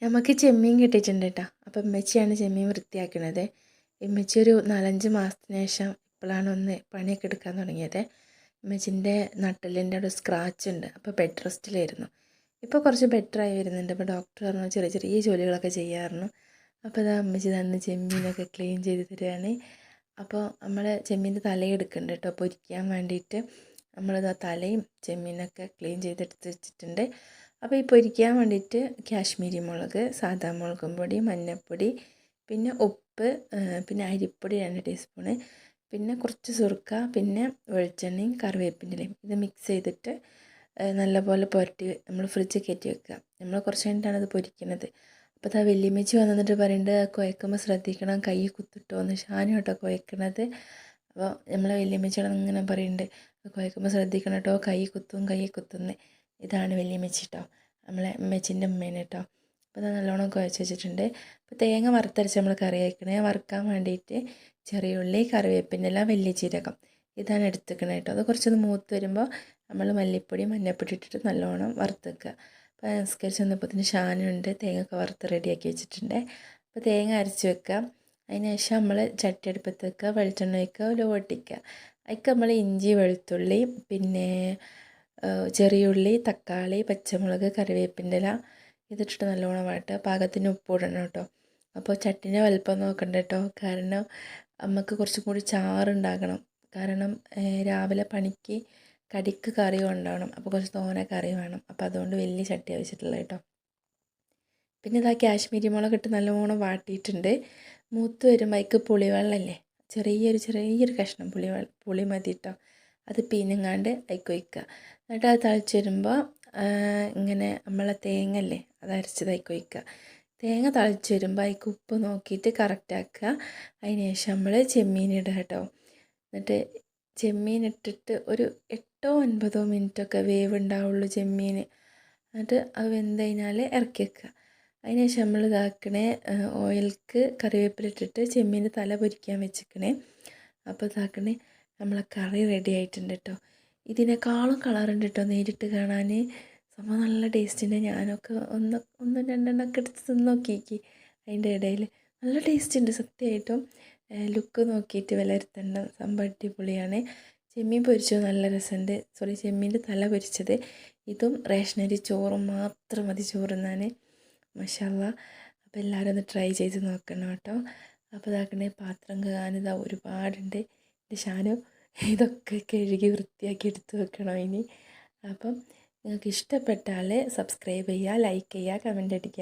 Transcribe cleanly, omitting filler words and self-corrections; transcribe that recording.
നമുക്ക് ചെമ്മീൻ കിട്ടിയിട്ടുണ്ട് കേട്ടോ. അപ്പം ഉമ്മച്ചിയാണ് ചെമ്മീൻ വൃത്തിയാക്കണത്. ഉമ്മച്ചി ഒരു 4-5 മാസത്തിന് ശേഷം ഇപ്പോഴാണ് ഒന്ന് പണിയൊക്കെ എടുക്കാൻ തുടങ്ങിയത്. ഉമ്മച്ചിൻ്റെ നട്ടലിൻ്റെ അവിടെ സ്ക്രാച്ച് ഉണ്ട്. അപ്പോൾ ബെഡ് റെസ്റ്റിലായിരുന്നു. ഇപ്പോൾ കുറച്ച് ബെറ്ററായി വരുന്നുണ്ട്. അപ്പോൾ ഡോക്ടർ പറഞ്ഞു ചെറിയ ചെറിയ ജോലികളൊക്കെ ചെയ്യാമായിരുന്നു. അപ്പോൾ അതാ ഉമ്മച്ചി തന്ന് ചെമ്മീനൊക്കെ ക്ലീൻ ചെയ്ത് തരികയാണ്. അപ്പോൾ നമ്മൾ ചെമ്മീൻ്റെ തലയെടുക്കുന്നുണ്ട് കേട്ടോ പൊരിക്കാൻ വേണ്ടിയിട്ട്. നമ്മളിതാ തലയും ചെമ്മീനൊക്കെ ക്ലീൻ ചെയ്തെടുത്ത് വെച്ചിട്ടുണ്ട്. അപ്പോൾ ഈ പൊരിക്കാൻ വേണ്ടിയിട്ട് കാശ്മീരി മുളക്, സാദാ മുളകും പൊടി, മഞ്ഞൾപ്പൊടി, പിന്നെ ഉപ്പ്, പിന്നെ അരിപ്പൊടി 2 ടീസ്പൂണ്, പിന്നെ കുറച്ച് സുർക്ക, പിന്നെ വെളിച്ചെണ്ണയും കറിവേപ്പിൻ്റെലയും ഇത് മിക്സ് ചെയ്തിട്ട് നല്ലപോലെ പുരട്ടി നമ്മൾ ഫ്രിഡ്ജിൽ കയറ്റി വെക്കുക. നമ്മൾ കുറച്ച് കഴിഞ്ഞിട്ടാണ് അത് പൊരിക്കുന്നത്. അപ്പോൾ ആ വല്യമ്മച്ചി വന്നിട്ട് പറയുന്നുണ്ട് കുഴക്കുമ്പോൾ ശ്രദ്ധിക്കണം, കൈ കുത്തിട്ടോ എന്ന്. ഷാനു കേട്ടോ കുഴക്കണത്. അപ്പോൾ നമ്മളെ വല്യമ്മച്ചിയോട് ഇങ്ങനെ പറയുന്നുണ്ട് കുഴക്കുമ്പോൾ ശ്രദ്ധിക്കണം കേട്ടോ, കൈ കുത്തുന്നു. ഇതാണ് വല്യമ്മച്ചി കേട്ടോ, നമ്മളെ ഉമ്മച്ചിൻ്റെ ഉമ്മേനെ കേട്ടോ. അപ്പോൾ അത് നല്ലോണം കുഴച്ച് വെച്ചിട്ടുണ്ട്. അപ്പോൾ തേങ്ങ വറുത്തരച്ച് നമ്മൾ കറി വയ്ക്കണേ. വറുക്കാൻ വേണ്ടിയിട്ട് ചെറിയ ഉള്ളി, കറിവേപ്പിൻ്റെ ഇല, വലിയ ജീരകം ഇതാണ് എടുത്തുക്കണത് കേട്ടോ. അത് കുറച്ചൊന്ന് മൂത്ത് വരുമ്പോൾ നമ്മൾ മല്ലിപ്പൊടി, മഞ്ഞൾപ്പൊടി ഇട്ടിട്ട് നല്ലോണം വറുത്ത് വെക്കുക. അപ്പോൾ നിസ്കരിച്ച് വന്നപ്പോഴത്തേന് ഷാനുണ്ട് തേങ്ങ വറുത്ത് റെഡിയാക്കി വെച്ചിട്ടുണ്ട്. അപ്പോൾ തേങ്ങ അരച്ച് വെക്കുക. അതിന് ശേഷം നമ്മൾ ചട്ടി അടുപ്പത്ത് വെക്കുക, വെളിച്ചെണ്ണ ഒഴിക്കുക, ഉലുവ പൊട്ടിക്കുക. അതിലേക്ക് നമ്മൾ ഇഞ്ചി, വെളുത്തുള്ളി, പിന്നെ ചെറിയുള്ളി, തക്കാളി, പച്ചമുളക്, കറിവേപ്പിൻ്റെ ഇല ഇതിട്ടിട്ട് നല്ലോണം വാട്ടുക. പാകത്തിന് ഉപ്പ് ഇടണം കേട്ടോ. അപ്പോൾ ചട്ടീൻ്റെ വലുപ്പം നോക്കണ്ട കേട്ടോ, കാരണം നമുക്ക് കുറച്ചും കൂടി ചാറുണ്ടാക്കണം. കാരണം രാവിലെ പണിക്ക് കടിക്ക് കറി കൊണ്ടുപോകണം. അപ്പോൾ കുറച്ച് തോനെ കറി വേണം. അപ്പോൾ അതുകൊണ്ട് വലിയ ചട്ടി ആവശ്യമുള്ളത് കേട്ടോ. പിന്നെ ഇതാ കാശ്മീരി മുളക് ഇട്ട് നല്ലോണം വാട്ടിയിട്ടുണ്ട്. മൂത്ത് വരുമ്പോൾ അതിലേക്ക് പുളിവെള്ളമില്ലേ, ചെറിയൊരു കഷ്ണം പുളി മതി കേട്ടോ. അത് പീഞ്ഞങ്ങാണ്ട് അതിലേക്ക് ഒഴിക്കുക. എന്നിട്ട് അത് തിളച്ച് വരുമ്പോൾ ഇങ്ങനെ നമ്മളെ തേങ്ങല്ലേ അത് അരച്ചത് അതിലേക്ക് ഒഴിക്കുക. തേങ്ങ തിളച്ച് വരുമ്പോൾ അതിലേക്ക് ഉപ്പ് നോക്കിയിട്ട് കറക്റ്റ് ആക്കുക. അതിന് ശേഷം നമ്മൾ ചെമ്മീൻ ഇടുക കേട്ടോ. എന്നിട്ട് ചെമ്മീൻ ഇട്ടിട്ട് ഒരു 8-9 മിനിറ്റൊക്കെ വേവ് ഉണ്ടാവുള്ളൂ ചെമ്മീൻ. എന്നിട്ട് അത് വെന്ത് കഴിഞ്ഞാൽ ഇറക്കി വെക്കുക. അതിന് ശേഷം നമ്മൾ ഇതാക്കണേ ഓയിൽക്ക് കറിവേപ്പില ഇട്ടിട്ട് ചെമ്മീൻ്റെ തല പൊരിക്കാൻ വെച്ചിക്കണേ. അപ്പോൾ ഇതാക്കണേ നമ്മളെ കറി റെഡി ആയിട്ടുണ്ട് കേട്ടോ. ഇതിനേക്കാളും കളറുണ്ട് കേട്ടോ നേരിട്ട് കാണാൻ. സംഭവം നല്ല ടേസ്റ്റുണ്ട്. ഞാനൊക്കെ ഒന്നും രണ്ടെണ്ണമൊക്കെ എടുത്ത് തിന്ന് നോക്കിയേക്ക്. അതിൻ്റെ ഇടയിൽ നല്ല ടേസ്റ്റ് ഉണ്ട് സത്യമായിട്ടും. ലുക്ക് നോക്കിയിട്ട് വിലയിരുത്തേണ്ട, സംഭവം അടിപൊളിയാണ്. ചെമ്മീൻ പൊരിച്ചത് നല്ല രസമുണ്ട്. ചെമ്മീൻ്റെ തല പൊരിച്ചത്. ഇതും റേഷനരി ചോറും മാത്രം മതി ചോറുന്നാൻ. മാഷാഅല്ലാഹ്. അപ്പോൾ എല്ലാവരും ഒന്ന് ട്രൈ ചെയ്ത് നോക്കണം കേട്ടോ. അപ്പോൾ ഇതാക്കണേ പാത്രം കഴുകാനിതാ ഒരുപാടുണ്ട്. എൻ്റെ ഷാനു ഇതൊക്കെ കഴുകി വൃത്തിയാക്കി എടുത്ത് വെക്കണം ഇനി. അപ്പം നിങ്ങൾക്ക് ഇഷ്ടപ്പെട്ടാൽ സബ്സ്ക്രൈബ് ചെയ്യുക, ലൈക്ക് ചെയ്യുക, കമൻ്റ് അടിക്കുക.